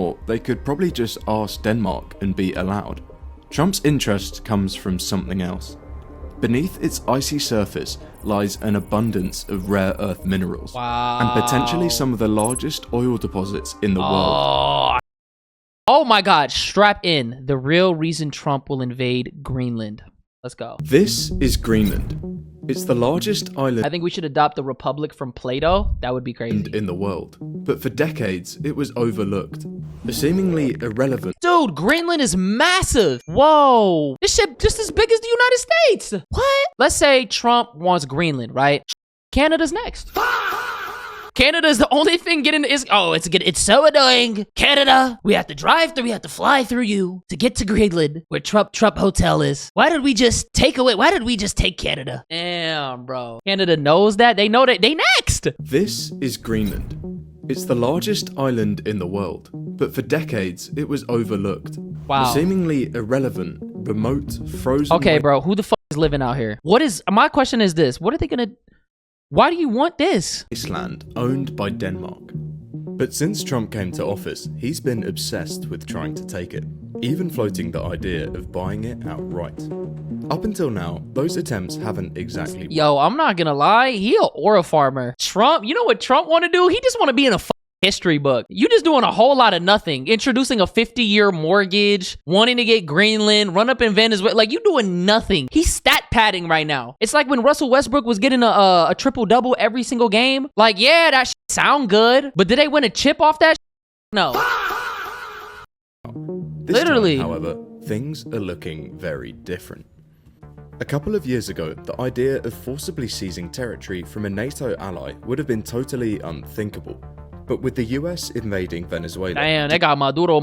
Or they could probably just ask Denmark and be allowed. Trump's interest comes from something else. Beneath its icy surface lies an abundance of rare earth minerals, and potentially some of the largest oil deposits in the world. Oh my god, strap in. The real reason Trump will invade Greenland. Let's go. This is Greenland. It's the largest island I think we should adopt the Republic from Plato. That would be crazy. in the world, but for decades it was overlooked. A seemingly irrelevant Dude, Greenland is massive. Whoa. This shit just as big as the United States. What? Let's say Trump wants Greenland, right? Canada's next. Canada is the only thing getting it's so annoying. Canada, we have to drive through, we have to fly through you to get to Greenland, where Trump Hotel is. Why did we just take Canada? Damn, bro. Canada knows that. They know that they next. This is Greenland. It's the largest island in the world, but for decades it was overlooked. Wow. A seemingly irrelevant, remote, frozen. Okay, bro, who the fuck is living out here? My question is this. What are they gonna... Why do you want this? Wasteland owned by Denmark. But since Trump came to office, he's been obsessed with trying to take it, even floating the idea of buying it outright. Up until now, those attempts haven't exactly... Yo, I'm not gonna lie, he a aura farmer. Trump, you know what Trump want to do? He just want to be in a history book. You just doing a whole lot of nothing. Introducing a 50-year mortgage, wanting to get Greenland, run up in Venezuela. Like, you doing nothing. He's stat padding right now. It's like when Russell Westbrook was getting a triple-double every single game. Like, yeah, that shit sound good, but did they win a chip off that shit? No. Literally. Time, however, things are looking very different. A couple of years ago, the idea of forcibly seizing territory from a NATO ally would have been totally unthinkable. But with the US invading Venezuela, damn, they got Maduro.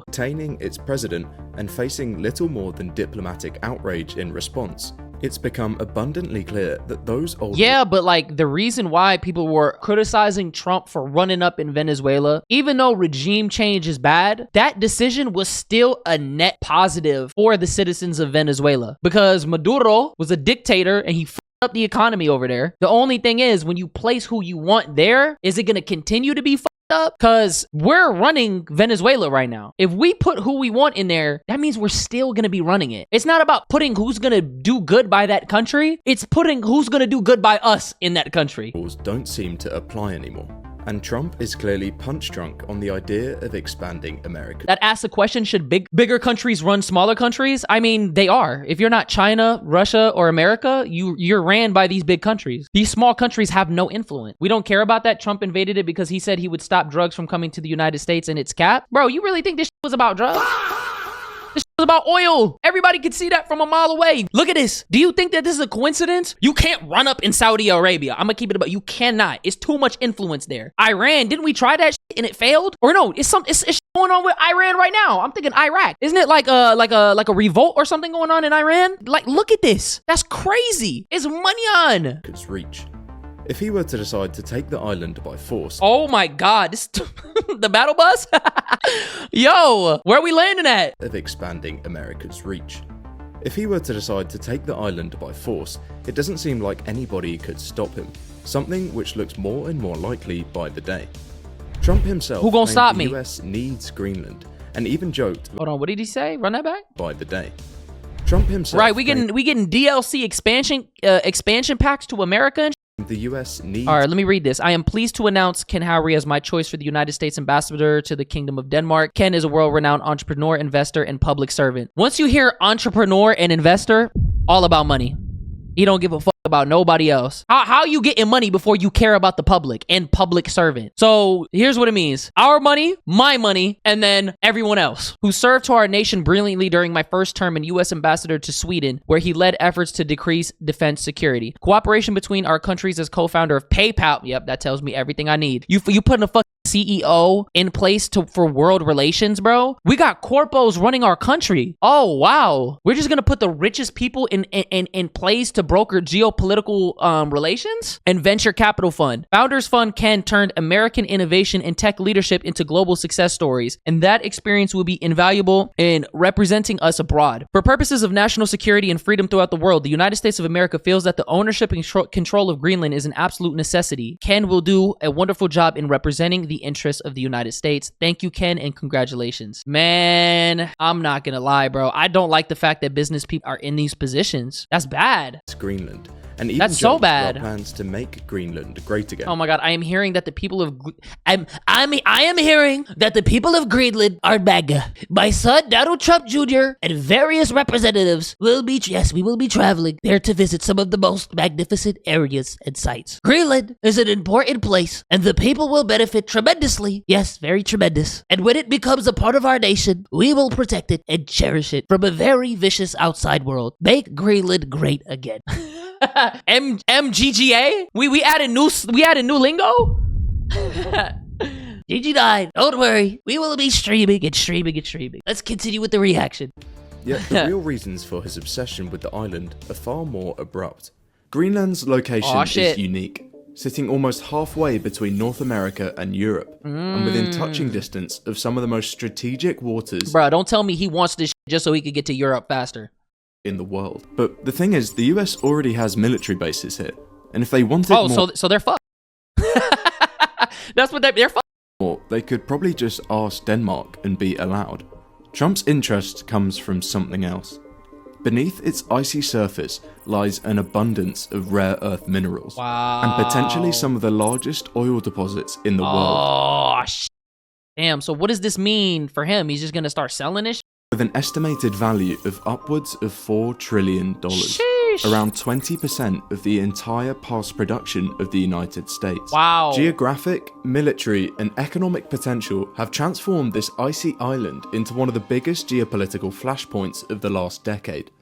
detaining its president and facing little more than diplomatic outrage in response, it's become abundantly clear that those old... Yeah, but like the reason why people were criticizing Trump for running up in Venezuela, even though regime change is bad, that decision was still a net positive for the citizens of Venezuela, because Maduro was a dictator and he up the economy over there. The only thing is, when you place who you want there, is it going to continue to be up? Because we're running Venezuela right now. If we put who we want in there, that means we're still going to be running it. It's not about putting who's going to do good by that country. It's putting who's going to do good by us in that country. Don't seem to apply anymore. And Trump is clearly punch drunk on the idea of expanding America. That asks the question, should bigger countries run smaller countries? I mean, they are. If you're not China, Russia, or America, you're ran by these big countries. These small countries have no influence. We don't care about that. Trump invaded it because he said he would stop drugs from coming to the United States and its cap. Bro, you really think this was about drugs? This was about oil. Everybody could see that from a mile away. Look at this. Do you think that this is a coincidence? You can't run up in Saudi Arabia. I'm gonna keep it about. You cannot. It's too much influence there. Iran, didn't we try that shit and it failed? Or no, it's going on with Iran right now. I'm thinking Iraq. Isn't it like a revolt or something going on in Iran? Like, look at this. That's crazy. It's money on. Its reach. If he were to decide to take the island by force... Oh my god, this the battle bus? Yo, where are we landing at? ...of expanding America's reach. If he were to decide to take the island by force, it doesn't seem like anybody could stop him, something which looks more and more likely by the day. Trump himself Who gonna stop me? The US needs Greenland, and even joked... Hold on, what did he say? Run that back? ...by the day. Trump himself... Right, we getting DLC expansion packs to America and the US needs... All right, let me read this. I am pleased to announce Ken Howry as my choice for the United States Ambassador to the Kingdom of Denmark. Ken is a world-renowned entrepreneur, investor, and public servant. Once you hear entrepreneur and investor, all about money. He don't give a fuck about nobody else. How you getting money before you care about the public and public servant? So here's what it means. Our money, my money, and then everyone else who served to our nation brilliantly during my first term in U.S. Ambassador to Sweden, where he led efforts to decrease defense security. Cooperation between our countries as co-founder of PayPal. Yep, that tells me everything I need. You putting a fucking CEO in place for world relations, bro. We got corpos running our country. Oh, wow. We're just gonna put the richest people in place to broker geopolitical relations and venture capital fund. Founders Fund Ken turned American innovation and tech leadership into global success stories, and that experience will be invaluable in representing us abroad. For purposes of national security and freedom throughout the world, the United States of America feels that the ownership and control of Greenland is an absolute necessity. Ken will do a wonderful job in representing the interests of the United States. Thank you, Ken, and congratulations. Man, I'm not gonna lie, bro. I don't like the fact that business people are in these positions. That's bad. It's Greenland. And even That's so bad. plans to make Greenland great again. Oh my god, I am hearing that the people of I am hearing that the people of Greenland are MAGA. My son Donald Trump Jr. and various representatives we will be traveling there to visit some of the most magnificent areas and sites. Greenland is an important place, and the people will benefit tremendously. Yes, very tremendous. And when it becomes a part of our nation, we will protect it and cherish it from a very vicious outside world. Make Greenland great again. MGGA? We added new lingo? GG9, don't worry. We will be streaming and streaming and streaming. Let's continue with the reaction. Yet the real reasons for his obsession with the island are far more abrupt. Greenland's location is unique, sitting almost halfway between North America and Europe, and within touching distance of some of the most strategic waters. Bruh, don't tell me he wants this just so he could get to Europe faster. In the world. But the thing is, the US already has military bases here, and if they wanted more, so they're fucked. That's what they're fucked. Or they could probably just ask Denmark and be allowed. Trump's interest comes from something else. Beneath its icy surface lies an abundance of rare earth minerals, and potentially some of the largest oil deposits in the world. Oh, damn. So what does this mean for him? He's just gonna start selling this? With an estimated value of upwards of $4 trillion, around 20% of the entire past production of the United States. Wow. Geographic, military, and economic potential have transformed this icy island into one of the biggest geopolitical flashpoints of the last decade.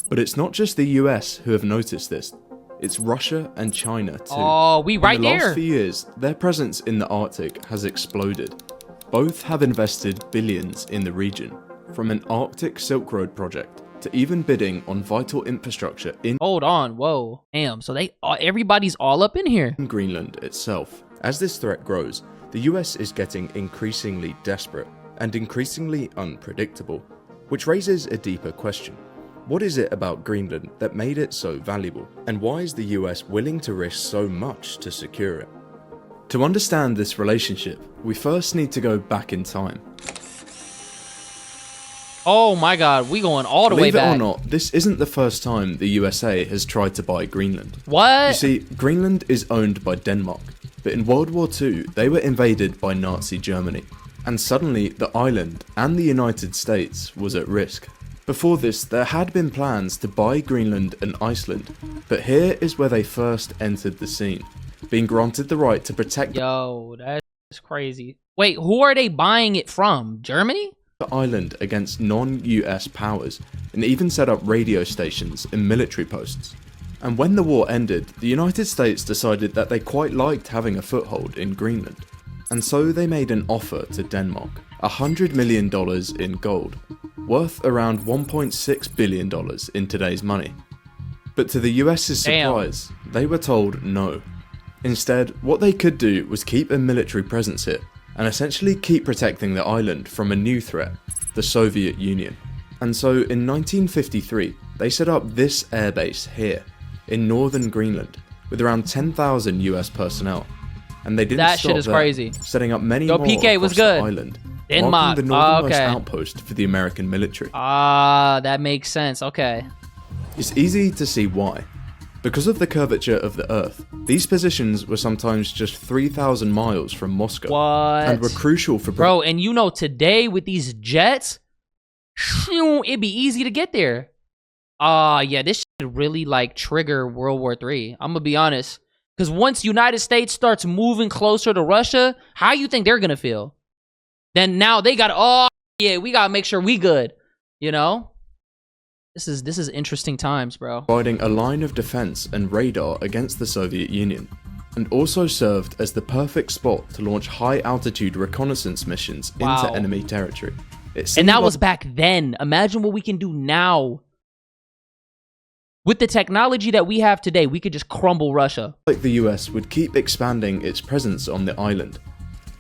But it's not just the US who have noticed this. It's Russia and China too. Oh, we right there. In the last few years, their presence in the Arctic has exploded. Both have invested billions in the region. From an Arctic Silk Road project to even bidding on vital infrastructure in Hold on, whoa. Damn, so everybody's all up in here. Greenland itself. As this threat grows, the US is getting increasingly desperate and increasingly unpredictable, which raises a deeper question. What is it about Greenland that made it so valuable, and why is the US willing to risk so much to secure it? To understand this relationship, we first need to go back in time. Oh my god, we going all the way back. Believe it or not, this isn't the first time the USA has tried to buy Greenland. What? You see, Greenland is owned by Denmark, but in World War II, they were invaded by Nazi Germany, and suddenly the island and the United States was at risk. Before this, there had been plans to buy Greenland and Iceland, but here is where they first entered the scene, being granted the right to protect Yo, that's crazy. Wait, who are they buying it from? Germany? the island against non-US powers, and even set up radio stations and military posts. And when the war ended, the United States decided that they quite liked having a foothold in Greenland. And so they made an offer to Denmark, $100 million in gold, worth around $1.6 billion in today's money. But to the US's surprise, they were told no. Instead, what they could do was keep a military presence here, and essentially keep protecting the island from a new threat, the Soviet Union. And so in 1953, they set up this airbase here, in northern Greenland, with around 10,000 US personnel. And they didn't stop there, crazy. setting up many Yo, more PK was across good. the island, Denmark. marking the northernmost Okay. outpost for the American military. That makes sense. Okay. It's easy to see why. Because of the curvature of the Earth, these positions were sometimes just 3,000 miles from Moscow. What? And were crucial for Bro, and you know, today with these jets, it'd be easy to get there. Yeah, this should really like trigger World War III. I'm gonna be honest. Because once United States starts moving closer to Russia, how you think they're gonna feel? Then now they got, we gotta make sure we good, you know? This is interesting times, bro. Providing a line of defense and radar against the Soviet Union, and also served as the perfect spot to launch high-altitude reconnaissance missions into enemy territory. And that was back then. Imagine what we can do now. With the technology that we have today, we could just crumble Russia. Like the US would keep expanding its presence on the island.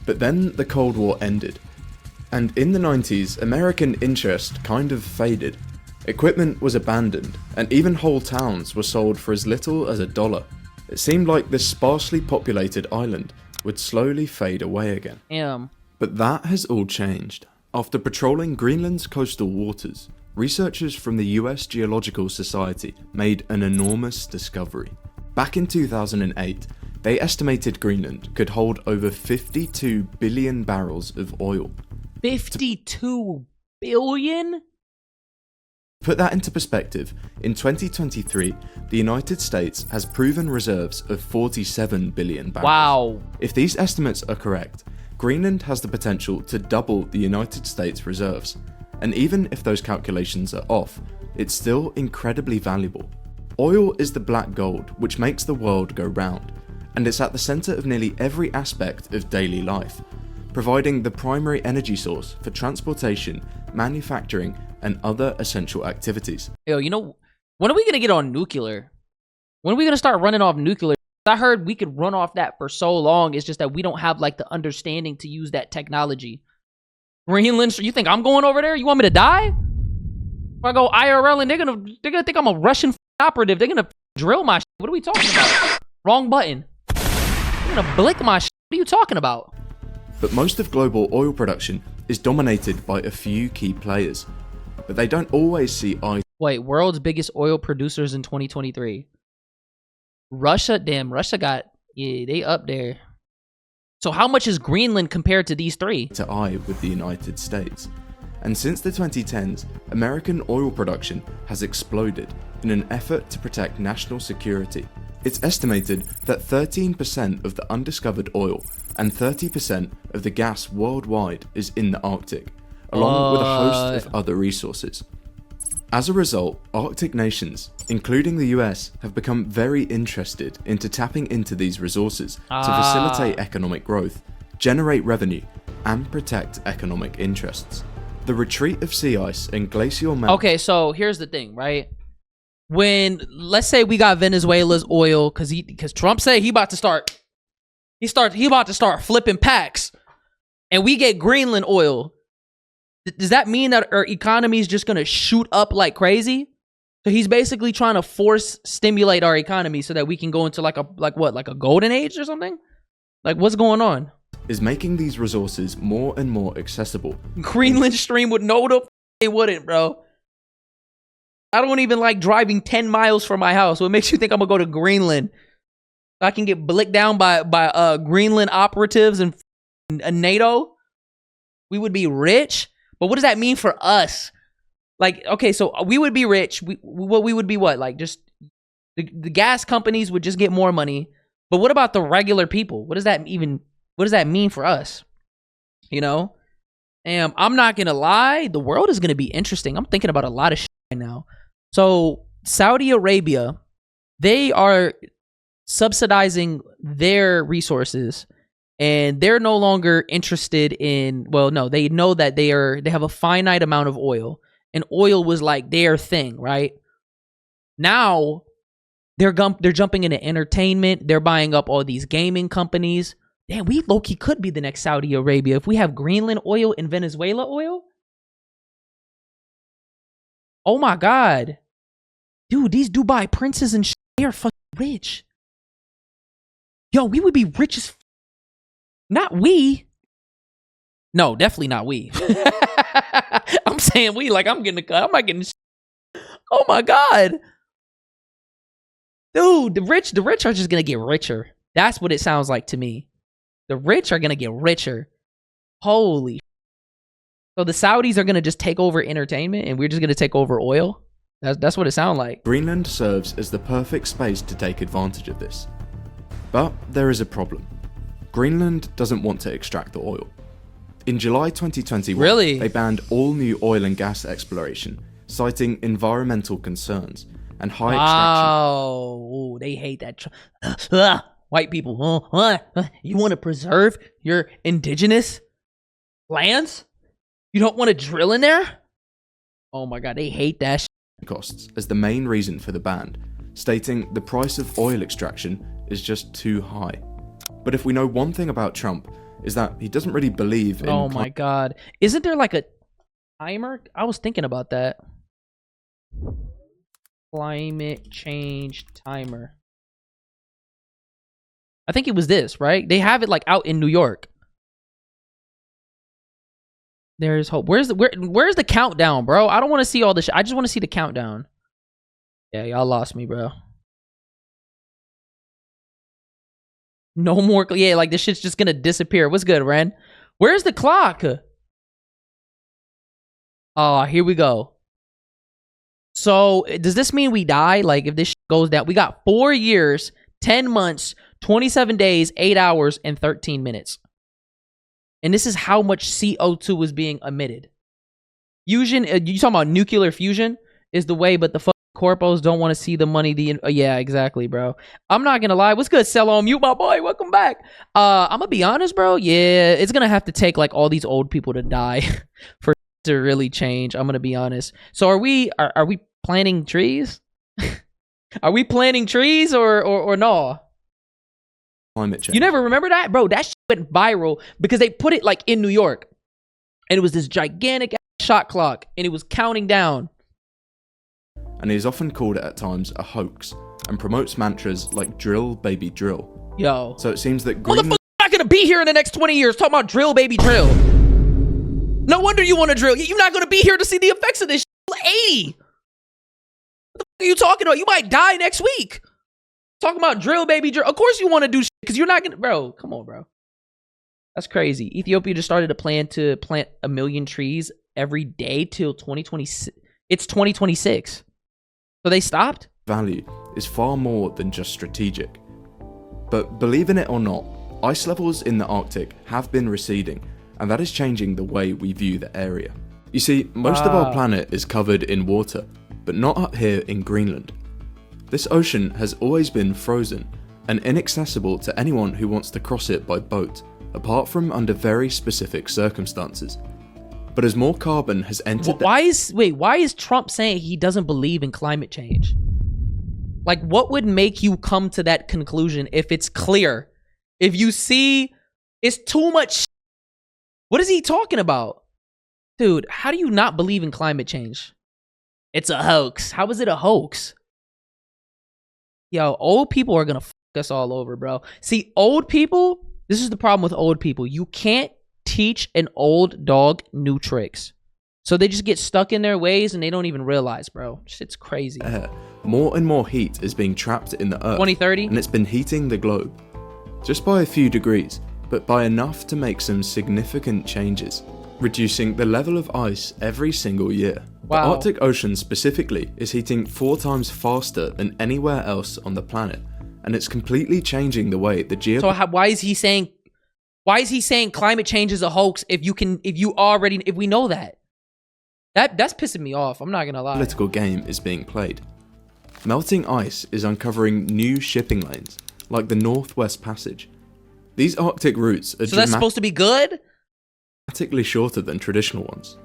But then the Cold War ended. And in the 90s, American interest kind of faded. Equipment was abandoned, and even whole towns were sold for as little as $1. It seemed like this sparsely populated island would slowly fade away again. Damn. But that has all changed. After patrolling Greenland's coastal waters, researchers from the US Geological Society made an enormous discovery. Back in 2008, they estimated Greenland could hold over 52 billion barrels of oil. 52 billion? Put that into perspective, in 2023, the United States has proven reserves of 47 billion barrels. Wow. If these estimates are correct, Greenland has the potential to double the United States reserves. And even if those calculations are off, it's still incredibly valuable. Oil is the black gold which makes the world go round, and it's at the centre of nearly every aspect of daily life, providing the primary energy source for transportation, manufacturing, and other essential activities. Yo, you know, when are we gonna get on nuclear? When are we gonna start running off nuclear? I heard we could run off that for so long. It's just that we don't have like the understanding to use that technology. Greenland, you think I'm going over there? You want me to die? If I go IRL and they're gonna think I'm a Russian operative. They're gonna drill my shit. What are we talking about? Wrong button. They're gonna blick my shit. What are you talking about? But most of global oil production is dominated by a few key players. But they don't always see eye. Wait, world's biggest oil producers in 2023. Russia, damn, Russia got, yeah, they up there. So how much is Greenland compared to these three? To eye with the United States. And since the 2010s, American oil production has exploded in an effort to protect national security. It's estimated that 13% of the undiscovered oil and 30% of the gas worldwide is in the Arctic, along with a host of other resources. As a result, Arctic nations, including the US, have become very interested into tapping into these resources to facilitate economic growth, generate revenue, and protect economic interests. The retreat of sea ice and glacial melt. Okay, so here's the thing, right? When, let's say we got Venezuela's oil, because Trump said he about to start flipping packs, and we get Greenland oil. Does that mean that our economy is just gonna shoot up like crazy? So he's basically trying to stimulate our economy so that we can go into like a golden age or something? Like, what's going on? Is making these resources more and more accessible. Greenland stream would know it wouldn't, bro. I don't even like driving 10 miles from my house. What makes you think I'm gonna go to Greenland? I can get blicked down by Greenland operatives and NATO. We would be rich. But what does that mean for us? Like, okay, so we would be rich. We would be what? Like, just the gas companies would just get more money. But what about the regular people? What does that mean for us? You know? And I'm not gonna lie, the world is gonna be interesting. I'm thinking about a lot of shit right now. So Saudi Arabia, they are subsidizing their resources. And they're no longer interested in, well, no, they know that they have a finite amount of oil. And oil was like their thing, right? Now, they're jumping into entertainment. They're buying up all these gaming companies. Damn, we low-key could be the next Saudi Arabia if we have Greenland oil and Venezuela oil. Oh my God. Dude, these Dubai princes and shit, they are fucking rich. Yo, we would be rich as not we. No, definitely not we. I'm saying we, like I'm not getting. Oh my God. Dude, the rich are just gonna get richer. That's what it sounds like to me. The rich are gonna get richer. Holy. So the Saudis are gonna just take over entertainment and we're just gonna take over oil? That's what it sounds like. Greenland serves as the perfect space to take advantage of this. But there is a problem. Greenland doesn't want to extract the oil. In July 2021, really? They banned all new oil and gas exploration, citing environmental concerns and high extraction. Oh, they hate that. White people, you want to preserve your indigenous lands? You don't want to drill in there? Oh my God, they hate that shit. Costs as the main reason for the ban, stating the price of oil extraction is just too high. But if we know one thing about Trump, is that he doesn't really believe in... Oh my God. Isn't there like a timer? I was thinking about that. Climate change timer. I think it was this, right? They have it like out in New York. There's hope. Where's the countdown, bro? I don't want to see all this shit. I just want to see the countdown. Yeah, y'all lost me, bro. No more. Yeah, like this shit's just gonna disappear. What's good, Ren? Where's the clock? Oh, here we go. So does this mean we die? Like if this shit goes down, we got 4 years, 10 months, 27 days, 8 hours, and 13 minutes. And this is how much CO2 is being emitted. Fusion, you talking about nuclear fusion is the way, but the fucking corpos don't want to see the money. Yeah, exactly, bro. I'm not gonna lie. What's good, Sell on Mute, my boy? Welcome back. I'm gonna be honest, bro. Yeah, it's gonna have to take like all these old people to die for to really change. I'm gonna be honest. So are we planting trees? Are we planting trees or no? Climate change. You never remember that, bro? That shit went viral because they put it like in New York, and it was this gigantic shot clock, and it was counting down. And he is often called at times a hoax, and promotes mantras like "drill, baby, drill." Yo. So it seems that Greenland Motherfucker's not gonna be here in the next 20 years talking about drill, baby, drill. No wonder you want to drill. You're not gonna be here to see the effects of this shit. 80. What the fuck are you talking about? You might die next week. Talking about drill, baby, drill. Of course you want to do shit because you're not gonna, bro. Come on, bro. That's crazy. Ethiopia just started a plan to plant 1 million trees every day till 2026. It's 2026. So they stopped? value is far more than just strategic. But believe in it or not, ice levels in the Arctic have been receding, and that is changing the way we view the area. You see, most of our planet is covered in water, but not up here in Greenland. This ocean has always been frozen and inaccessible to anyone who wants to cross it by boat, apart from under very specific circumstances. But as more carbon has entered why is Trump saying he doesn't believe in climate change? Like, what would make you come to that conclusion if it's clear? If you see it's too much, what is he talking about? Dude, how do you not believe in climate change? It's a hoax. How is it a hoax? Yo, old people are gonna fuck us all over, bro. See, old people, this is the problem with old people. You can't teach an old dog new tricks. So they just get stuck in their ways and they don't even realize, bro. Shit's crazy. More and more heat is being trapped in the Earth. 2030? And it's been heating the globe. Just by a few degrees, but by enough to make some significant changes, reducing the level of ice every single year. Wow. The Arctic Ocean specifically is heating 4 times faster than anywhere else on the planet, and it's completely changing the way the So why is he saying climate change is a hoax if we know that? That's pissing me off. I'm not gonna lie. Political game is being played. Melting ice is uncovering new shipping lanes, like the Northwest Passage. These Arctic routes are that's supposed to be good? dramatically shorter than traditional ones.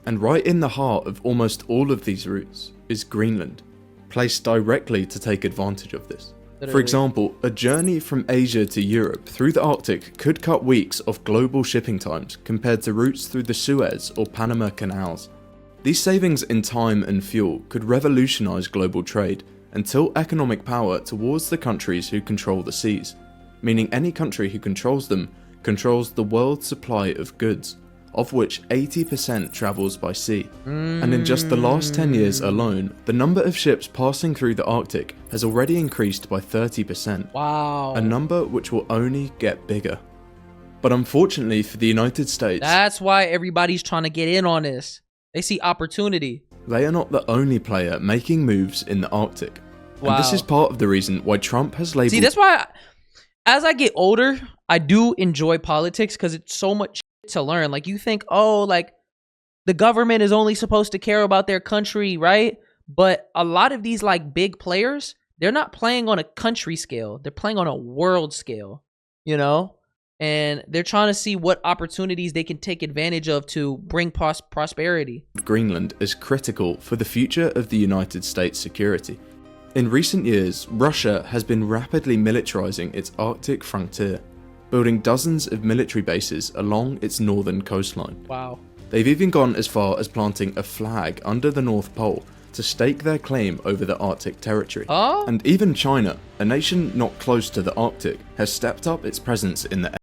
And right in the heart of almost all of these routes is Greenland, placed directly to take advantage of this. For example, a journey from Asia to Europe through the Arctic could cut weeks off global shipping times compared to routes through the Suez or Panama canals. These savings in time and fuel could revolutionize global trade and tilt economic power towards the countries who control the seas, meaning any country who controls them controls the world's supply of goods, of which 80% travels by sea. And in just the last 10 years alone, the number of ships passing through the Arctic has already increased by 30%. Wow. A number which will only get bigger. But unfortunately for the United States, that's why everybody's trying to get in on this. They see opportunity. They are not the only player making moves in the Arctic. Wow. And this is part of the reason why Trump has labeled... See, that's why as I get older, I do enjoy politics because it's so much to learn. Like, you think, oh, like, the government is only supposed to care about their country, right? But a lot of these, like, big players, they're not playing on a country scale. They're playing on a world scale, you know? And they're trying to see what opportunities they can take advantage of to bring prosperity. Greenland is critical for the future of the United States security. In recent years, Russia has been rapidly militarizing its Arctic frontier, building dozens of military bases along its northern coastline. Wow. They've even gone as far as planting a flag under the North Pole to stake their claim over the Arctic territory. Oh? And even China, a nation not close to the Arctic, has stepped up its presence in the